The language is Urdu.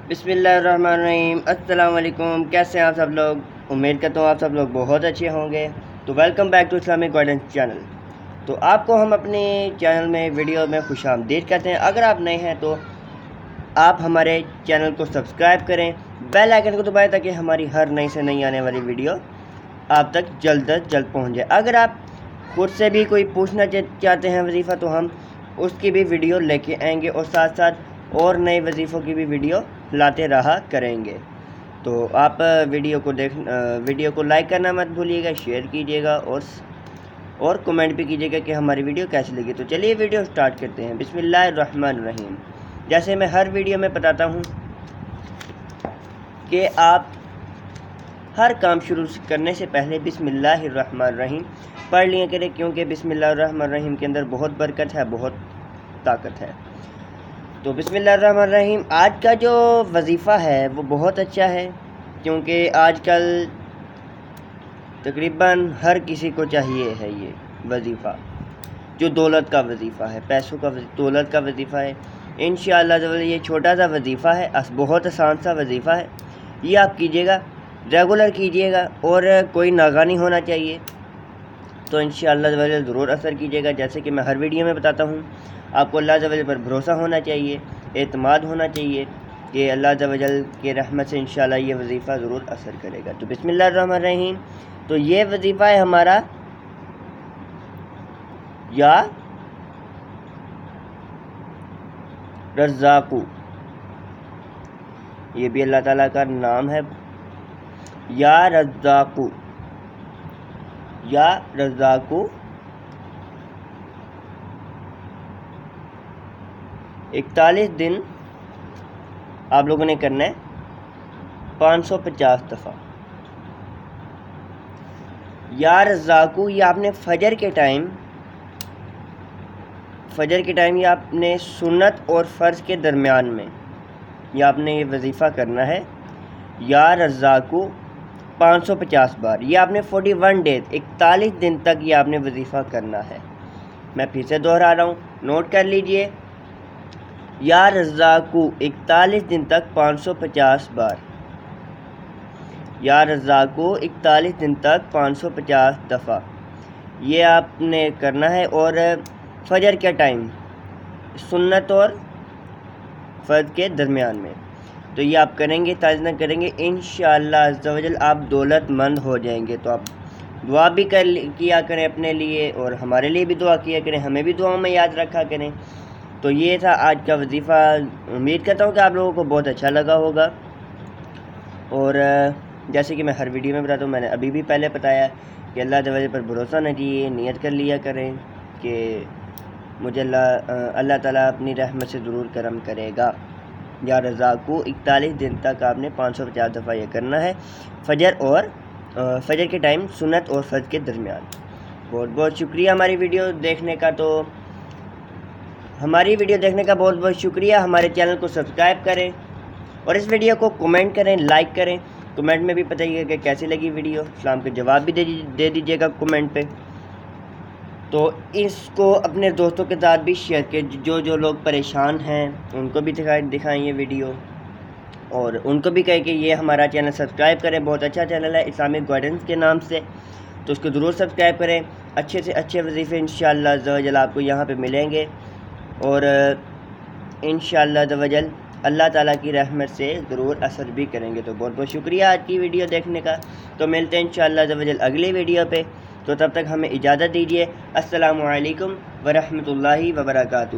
بسم اللہ الرحمن الرحیم۔ السلام علیکم، کیسے ہیں آپ سب لوگ؟ امید کرتا ہوں آپ سب لوگ بہت اچھے ہوں گے۔ تو welcome back to Islamic guidance channel. تو آپ کو ہم اپنے چینل میں ویڈیو میں خوش آمدید کہتے ہیں۔ اگر آپ نئے ہیں تو آپ ہمارے چینل کو سبسکرائب کریں، بیل آئیکن کو دبائیں تاکہ ہماری ہر نئی سے نئی آنے والی ویڈیو آپ تک جلد از جلد پہنچ جائے۔ اگر آپ خود سے بھی کوئی پوچھنا چاہتے ہیں وظیفہ تو ہم اس کی بھی ویڈیو لے کے آئیں گے، اور ساتھ ساتھ اور نئے وظیفوں کی بھی ویڈیو لاتے رہا کریں گے۔ تو آپ ویڈیو کو لائک کرنا مت بھولیے گا، شیئر کیجیے گا اور کمنٹ بھی کیجیے گا کہ ہماری ویڈیو کیسی لگی۔ تو چلیے ویڈیو سٹارٹ کرتے ہیں۔ بسم اللہ الرحمن الرحیم۔ جیسے میں ہر ویڈیو میں بتاتا ہوں کہ آپ ہر کام شروع کرنے سے پہلے بسم اللہ الرحمن الرحیم پڑھ لیا کریں، کیونکہ بسم اللہ الرحمن الرحیم کے اندر بہت برکت ہے، بہت طاقت ہے۔ تو بسم اللہ الرحمن الرحیم۔ آج کا جو وظیفہ ہے وہ بہت اچھا ہے، کیونکہ آج کل تقریباً ہر کسی کو چاہیے ہے یہ وظیفہ، جو دولت کا وظیفہ ہے، پیسوں کا دولت کا وظیفہ ہے۔ انشاءاللہ یہ چھوٹا سا وظیفہ ہے، بہت آسان سا وظیفہ ہے۔ یہ آپ کیجیے گا، ریگولر کیجیے گا، اور کوئی ناغہ نہیں ہونا چاہیے۔ تو انشاءاللہ ضرور اثر کیجیے گا۔ جیسے کہ میں ہر ویڈیو میں بتاتا ہوں، آپ کو اللہ پر بھروسہ ہونا چاہیے، اعتماد ہونا چاہیے کہ اللہ کے رحمت سے انشاءاللہ یہ وظیفہ ضرور اثر کرے گا۔ تو بسم اللہ الرحمن الرحیم۔ تو یہ وظیفہ ہے ہمارا یا رزاقو، یہ بھی اللہ تعالیٰ کا نام ہے، یا رزاقو، یا رزاقو۔ 41 دن آپ لوگوں نے کرنا ہے، 550 دفعہ۔ یا رزاقو یہ آپ نے فجر کے ٹائم یہ آپ نے سنت اور فرض کے درمیان میں یہ آپ نے یہ وظیفہ کرنا ہے، یا رزاقو 550 بار۔ یہ آپ نے 41 ڈیز 41 دن تک یہ آپ نے وظیفہ کرنا ہے۔ میں پھر سے دوہرا رہا ہوں، نوٹ کر لیجئے، یا رزاقو 41 دن تک 550 بار، یا رزاقو 41 دن تک 550 دفعہ یہ آپ نے کرنا ہے، اور فجر کے ٹائم سنت اور فرض کے درمیان میں۔ تو یہ آپ کریں گے، تاجنہ کریں گے، انشاءاللہ عز و جل آپ دولت مند ہو جائیں گے۔ تو آپ دعا بھی کیا کریں اپنے لیے، اور ہمارے لیے بھی دعا کیا کریں، ہمیں بھی دعاؤں میں یاد رکھا کریں۔ تو یہ تھا آج کا وظیفہ۔ امید کرتا ہوں کہ آپ لوگوں کو بہت اچھا لگا ہوگا، اور جیسے کہ میں ہر ویڈیو میں بتاتا ہوں، میں نے ابھی بھی پہلے بتایا کہ اللہ تعالیٰ پر بھروسہ نہ کیجیے، نیت کر لیا کریں کہ مجھے اللہ تعالیٰ اپنی رحمت سے ضرور کرم کرے گا۔ یا رزاقو 41 دن تک آپ نے 550 دفعہ یہ کرنا ہے، فجر کے ٹائم سنت اور فرض کے درمیان۔ بہت بہت شکریہ ہماری ویڈیو دیکھنے کا۔ بہت بہت شکریہ۔ ہمارے چینل کو سبسکرائب کریں، اور اس ویڈیو کو کمنٹ کریں، لائک کریں۔ کمنٹ میں بھی بتائیے کہ کیسی لگی ویڈیو، اسلام کے جواب بھی دے دیجیے گا کمنٹ پہ۔ تو اس کو اپنے دوستوں کے ساتھ بھی شیئر کریں، جو لوگ پریشان ہیں ان کو بھی دکھائیں یہ ویڈیو، اور ان کو بھی کہیں کہ یہ ہمارا چینل سبسکرائب کریں۔ بہت اچھا چینل ہے اسلامک گائیڈنس کے نام سے، تو اس کو ضرور سبسکرائب کریں۔ اچھے سے اچھے وظیفے انشاءاللہ عز و جل آپ کو یہاں پہ ملیں گے، اور انشاءاللہ عز و جل اللہ تعالیٰ کی رحمت سے ضرور اثر بھی کریں گے۔ تو بہت بہت شکریہ آج کی ویڈیو دیکھنے کا۔ تو ملتے ہیں انشاءاللہ عز و جل اگلی ویڈیو پہ، تو تب تک ہمیں اجازت دیجیے۔ السلام علیکم ورحمۃ اللہ وبرکاتہ۔